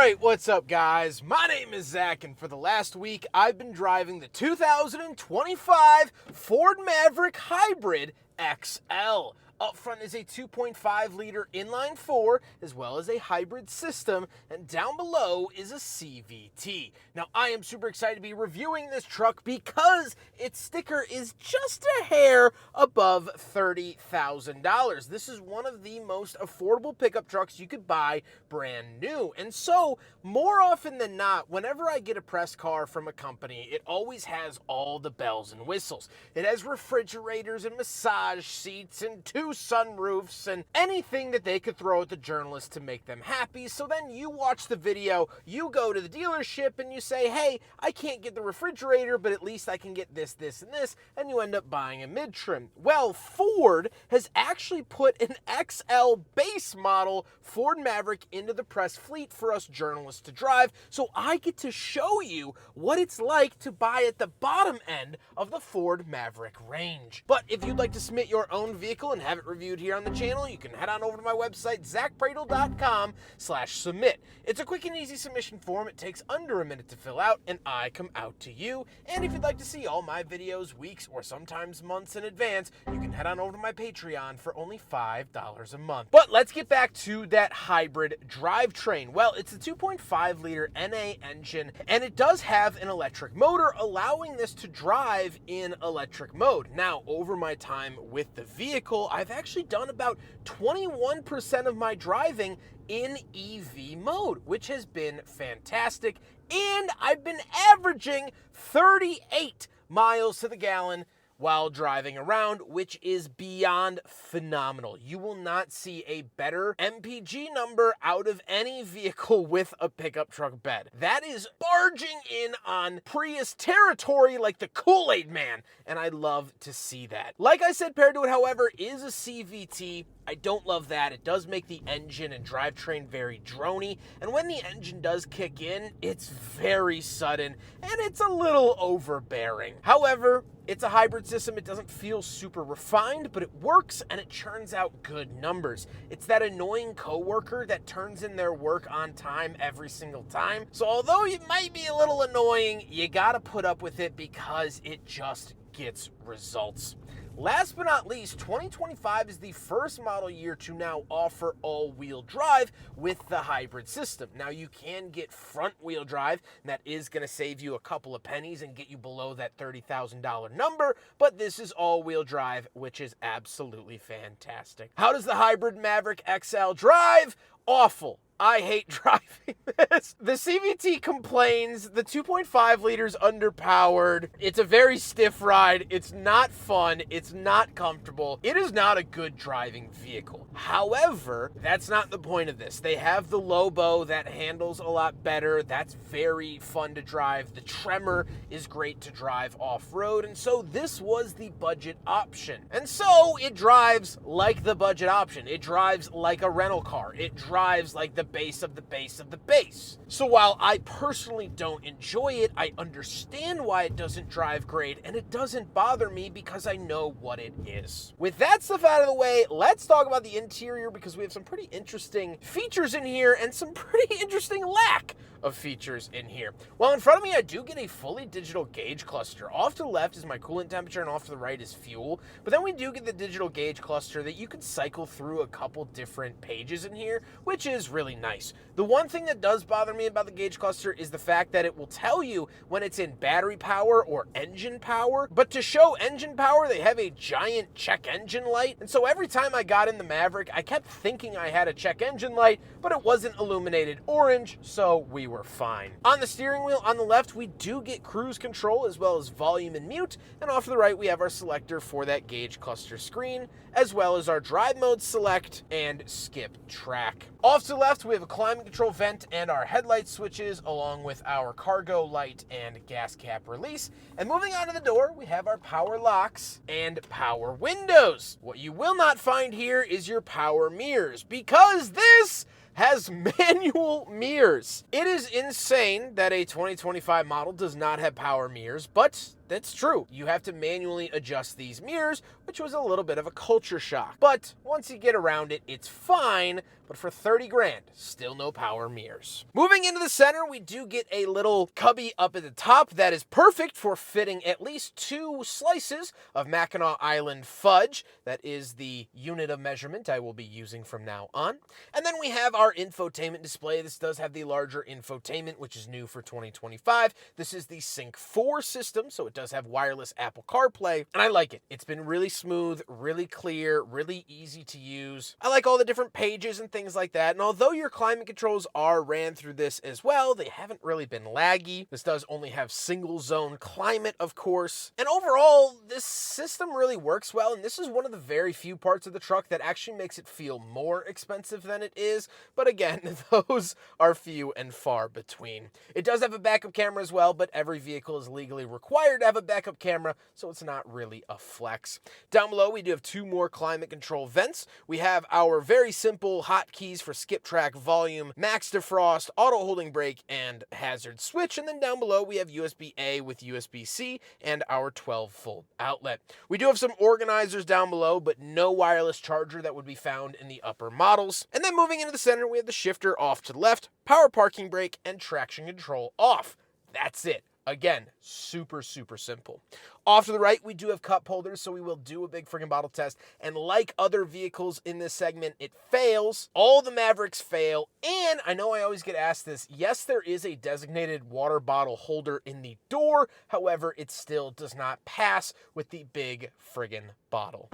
Alright, what's up guys? My name is Zack, and for the last week I've been driving the 2025 Ford Maverick Hybrid XL. Up front is a 2.5 liter inline 4 as well as a hybrid system, and down below is a CVT. Now I am super excited to be reviewing this truck because its sticker is just a hair above $30,000. This is one of the most affordable pickup trucks you could buy brand new. And so more often than not, whenever I get a press car from a company, it always has all the bells and whistles. It has refrigerators and massage seats and two sunroofs and anything that they could throw at the journalist to make them happy. So then you watch the video, you go to the dealership and you say, hey, I can't get the refrigerator, but at least I can get this, this, and this, and you end up buying a mid-trim. Well, Ford has actually put an XL base model Ford Maverick into the press fleet for us journalists to drive, so I get to show you what it's like to buy at the bottom end of the Ford Maverick range. But if you'd like to submit your own vehicle and have it reviewed here on the channel, you can head on over to my website, zackpradel.com/submit. It's a quick and easy submission form. It takes under a minute to fill out, and I come out to you. And if you'd like to see all my videos weeks or sometimes months in advance, you can head on over to my Patreon for only $5 a month. But let's get back to that hybrid drivetrain. Well, it's a 2.5 liter NA engine, and it does have an electric motor, allowing this to drive in electric mode. Now, over my time with the vehicle, I've actually done about 21% of my driving in EV mode, which has been fantastic. And I've been averaging 38 miles to the gallon while driving around, which is beyond phenomenal. You will not see a better MPG number out of any vehicle with a pickup truck bed. That is barging in on Prius territory like the Kool-Aid Man, and I love to see that. Like I said, paired to it, however, is a CVT. I don't love that. It does make the engine and drivetrain very drony, and when the engine does kick in, it's very sudden, and it's a little overbearing. However, it's a hybrid system. It doesn't feel super refined, but it works and it churns out good numbers. It's that annoying coworker that turns in their work on time every single time. So although it might be a little annoying, you gotta put up with it because it just gets results. Last but not least, 2025 is the first model year to now offer all-wheel drive with the hybrid system. Now, you can get front-wheel drive, and that is going to save you a couple of pennies and get you below that $30,000 number, but this is all-wheel drive, which is absolutely fantastic. How does the hybrid Maverick XL drive? Awful. I hate driving this. The CVT complains, the 2.5 liters underpowered. It's a very stiff ride. It's not fun. It's not comfortable. It is not a good driving vehicle. However, that's not the point of this. They have the Lobo that handles a lot better. That's very fun to drive. The Tremor is great to drive off-road, and so this was the budget option. And so it drives like the budget option. It drives like a rental car. It drives like the base of the base of the base. So while I personally don't enjoy it, I understand why it doesn't drive great, and it doesn't bother me because I know what it is. With that stuff out of the way, let's talk about the interior because we have some pretty interesting features in here and some pretty interesting lack of features in here. Well, in front of me, I do get a fully digital gauge cluster. Off to the left is my coolant temperature and off to the right is fuel. But then we do get the digital gauge cluster that you can cycle through a couple different pages in here, which is really nice. The one thing that does bother me about the gauge cluster is the fact that it will tell you when it's in battery power or engine power. But to show engine power, they have a giant check engine light. And so every time I got in the Maverick, I kept thinking I had a check engine light, but it wasn't illuminated orange, so we were fine. On the steering wheel, on the left, we do get cruise control as well as volume and mute, and off to the right, we have our selector for that gauge cluster screen, as well as our drive mode select and skip track. Off to the left, we have a climate control vent and our headlight switches, along with our cargo light and gas cap release. And moving on to the door, we have our power locks and power windows. What you will not find here is your power mirrors, because this has manual mirrors. It is insane that a 2025 model does not have power mirrors, but That's true. You have to manually adjust these mirrors, which was a little bit of a culture shock. But once you get around it, it's fine. But for 30 grand, still no power mirrors. Moving into the center, we do get a little cubby up at the top that is perfect for fitting at least 2 slices of Mackinac Island fudge. That is the unit of measurement I will be using from now on. And then we have our infotainment display. This does have the larger infotainment, which is new for 2025. This is the Sync 4 system, so it does have wireless Apple CarPlay, and I like it. It's been really smooth, really clear, really easy to use. I like all the different pages and things like that, and although your climate controls are ran through this as well, they haven't really been laggy. This does only have single zone climate, of course, and overall, this system really works well, and this is one of the very few parts of the truck that actually makes it feel more expensive than it is, but again, those are few and far between. It does have a backup camera as well, but every vehicle is legally required to have a backup camera, so it's not really a flex. Down below, we do have 2 more climate control vents. We have our very simple hotkeys for skip track, volume, max defrost, auto holding brake, and hazard switch. And then down below, we have USB-A with USB-C and our 12-volt outlet. We do have some organizers down below, but no wireless charger that would be found in the upper models. And then moving into the center, we have the shifter off to the left, power parking brake, and traction control off. That's it. Again, super, super simple. Off to the right, we do have cup holders, so we will do a big friggin' bottle test. And like other vehicles in this segment, it fails. All the Mavericks fail. And I know I always get asked this. Yes, there is a designated water bottle holder in the door. However, it still does not pass with the big friggin' bottle.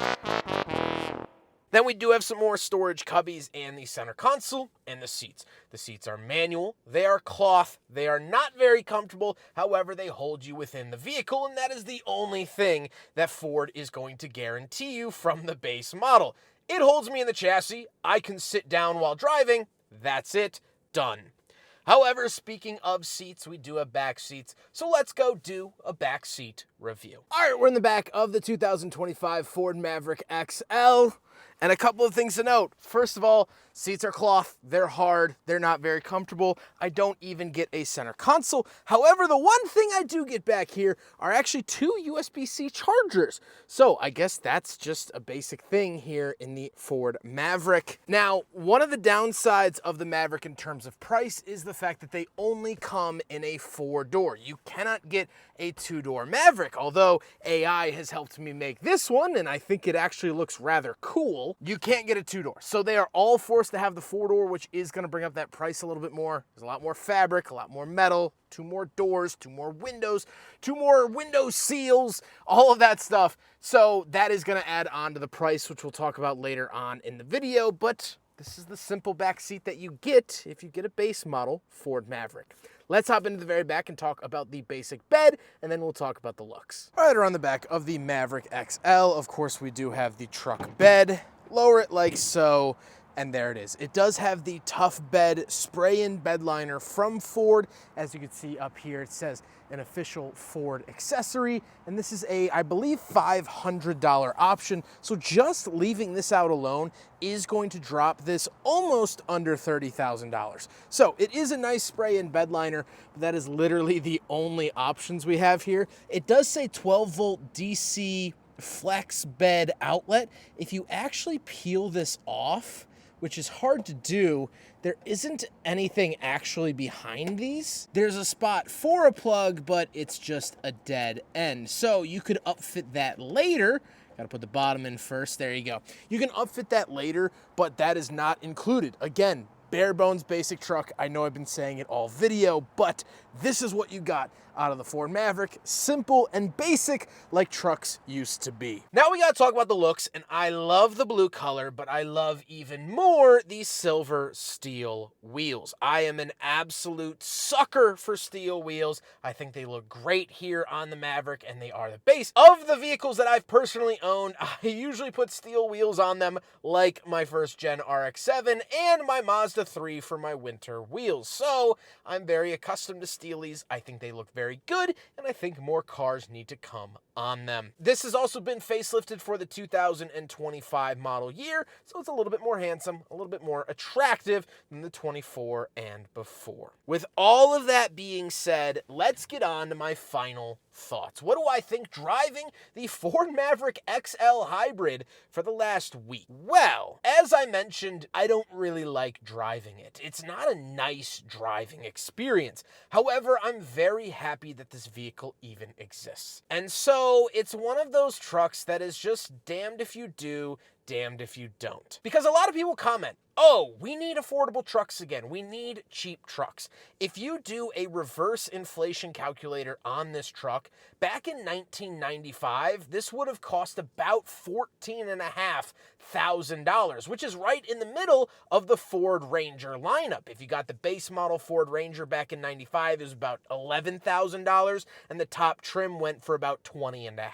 Then we do have some more storage cubbies and the center console and the seats. The seats are manual, they are cloth, they are not very comfortable, however they hold you within the vehicle, and that is the only thing that Ford is going to guarantee you from the base model. It holds me in the chassis, I can sit down while driving, that's it, done. However, speaking of seats, we do have back seats, so let's go do a back seat review. All right, we're in the back of the 2025 Ford Maverick XL. And a couple of things to note. First of all, seats are cloth, they're hard, they're not very comfortable. I don't even get a center console. However, the one thing I do get back here are actually 2 USB-C chargers. So I guess that's just a basic thing here in the Ford Maverick. Now, one of the downsides of the Maverick in terms of price is the fact that they only come in a 4-door. You cannot get a 2-door Maverick, although AI has helped me make this one, and I think it actually looks rather cool. You can't get a 2-door. So they are all forced to have the 4-door, which is going to bring up that price a little bit more. There's a lot more fabric, a lot more metal, 2 more doors, 2 more windows, 2 more window seals, all of that stuff. So that is going to add on to the price, which we'll talk about later on in the video, but this is the simple back seat that you get if you get a base model Ford Maverick. Let's hop into the very back and talk about the basic bed, and then we'll talk about the looks. All right, around the back of the Maverick XL, of course, we do have the truck bed. Lower it like so, and there it is. It does have the Tough Bed spray-in bed liner from Ford. As you can see up here, it says an official Ford accessory, and this is a, I believe, $500 option. So just leaving this out alone is going to drop this almost under $30,000. So it is a nice spray-in bed liner, but that is literally the only options we have here. It does say 12-volt DC flex bed outlet. If you actually peel this off, which is hard to do, there isn't anything actually behind these. There's a spot for a plug, but it's just a dead end. So you could upfit that later. Gotta put the bottom in first. There you go. You can upfit that later, but that is not included. Again, bare bones basic truck. I know I've been saying it all video, but this is what you got out of the Ford Maverick. Simple and basic like trucks used to be. Now we gotta talk about the looks, and I love the blue color, but I love even more these silver steel wheels. I am an absolute sucker for steel wheels. I think they look great here on the Maverick, and they are the base. Of the vehicles that I've personally owned, I usually put steel wheels on them, like my first gen RX-7 and my Mazda 3 for my winter wheels. So I'm very accustomed to steelies. I think they look very good, and I think more cars need to come on them. This has also been facelifted for the 2025 model year, so it's a little bit more handsome, a little bit more attractive than the 24 and before. With all of that being said, let's get on to my final thoughts. What do I think driving the Ford Maverick XL Hybrid for the last week? Well, as I mentioned, I don't really like driving it. It's not a nice driving experience. However, I'm very happy that this vehicle even exists. And so it's one of those trucks that is just damned if you do, damned if you don't. Because a lot of people comment, oh, we need affordable trucks again. We need cheap trucks. If you do a reverse inflation calculator on this truck, back in 1995, this would have cost about $14,500, which is right in the middle of the Ford Ranger lineup. If you got the base model Ford Ranger back in 95, it was about $11,000, and the top trim went for about $20,500.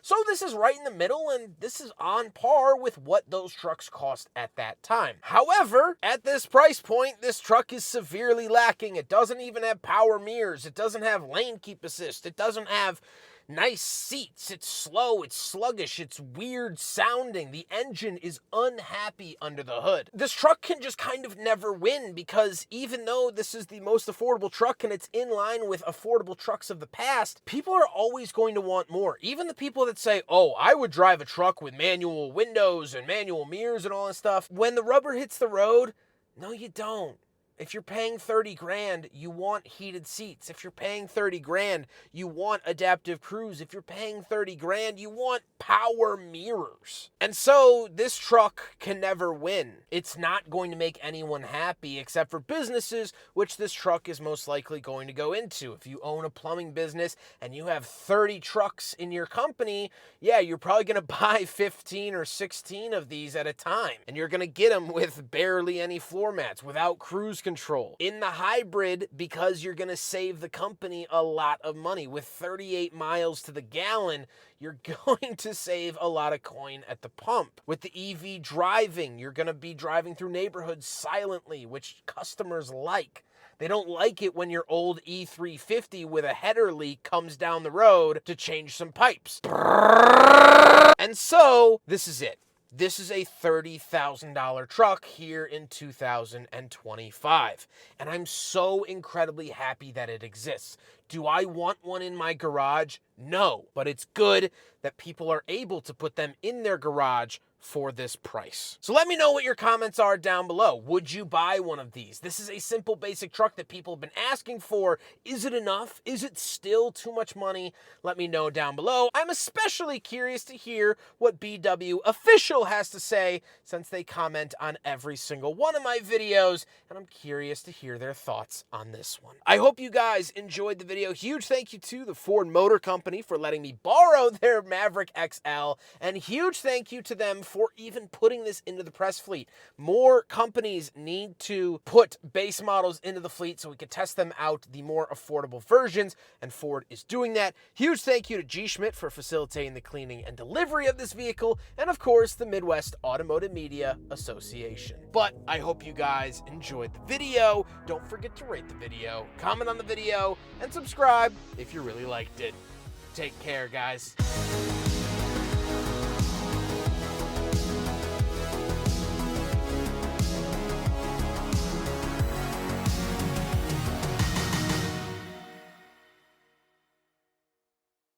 So this is right in the middle, and this is on par with what those trucks cost at that time. However, at this price point, this truck is severely lacking. It doesn't even have power mirrors. It doesn't have lane keep assist. It doesn't have nice seats. It's slow. It's sluggish. It's weird sounding. The engine is unhappy under the hood. This truck can just kind of never win because even though this is the most affordable truck and it's in line with affordable trucks of the past, people are always going to want more. Even the people that say, oh, I would drive a truck with manual windows and manual mirrors and all that stuff. When the rubber hits the road, no, you don't. If you're paying 30 grand, you want heated seats. If you're paying 30 grand, you want adaptive cruise. If you're paying 30 grand, you want power mirrors. And so this truck can never win. It's not going to make anyone happy except for businesses, which this truck is most likely going to go into. If you own a plumbing business and you have 30 trucks in your company, yeah, you're probably going to buy 15 or 16 of these at a time. And you're going to get them with barely any floor mats, without cruise control. In the hybrid, because you're going to save the company a lot of money. With 38 miles to the gallon, you're going to save a lot of coin at the pump. With the EV driving, you're going to be driving through neighborhoods silently, which customers like. They don't like it when your old E350 with a header leak comes down the road to change some pipes. And so, this is it. This is a $30,000 truck here in 2025, and I'm so incredibly happy that it exists. Do I want one in my garage? No, but it's good that people are able to put them in their garage for this price. So let me know what your comments are down below. Would you buy one of these? This is a simple, basic truck that people have been asking for. Is it enough? Is it still too much money? Let me know down below. I'm especially curious to hear what BW Official has to say, since they comment on every single one of my videos, and I'm curious to hear their thoughts on this one. I hope you guys enjoyed the video. Huge thank you to the Ford Motor Company for letting me borrow their Maverick XL, and huge thank you to them for even putting this into the press fleet. More companies need to put base models into the fleet so we can test them out, the more affordable versions, and Ford is doing that. Huge thank you to G. Schmidt for facilitating the cleaning and delivery of this vehicle, and of course the Midwest Automotive Media Association. But I hope you guys enjoyed the video. Don't forget to rate the video, comment on the video, and subscribe if you really liked it. Take care, guys.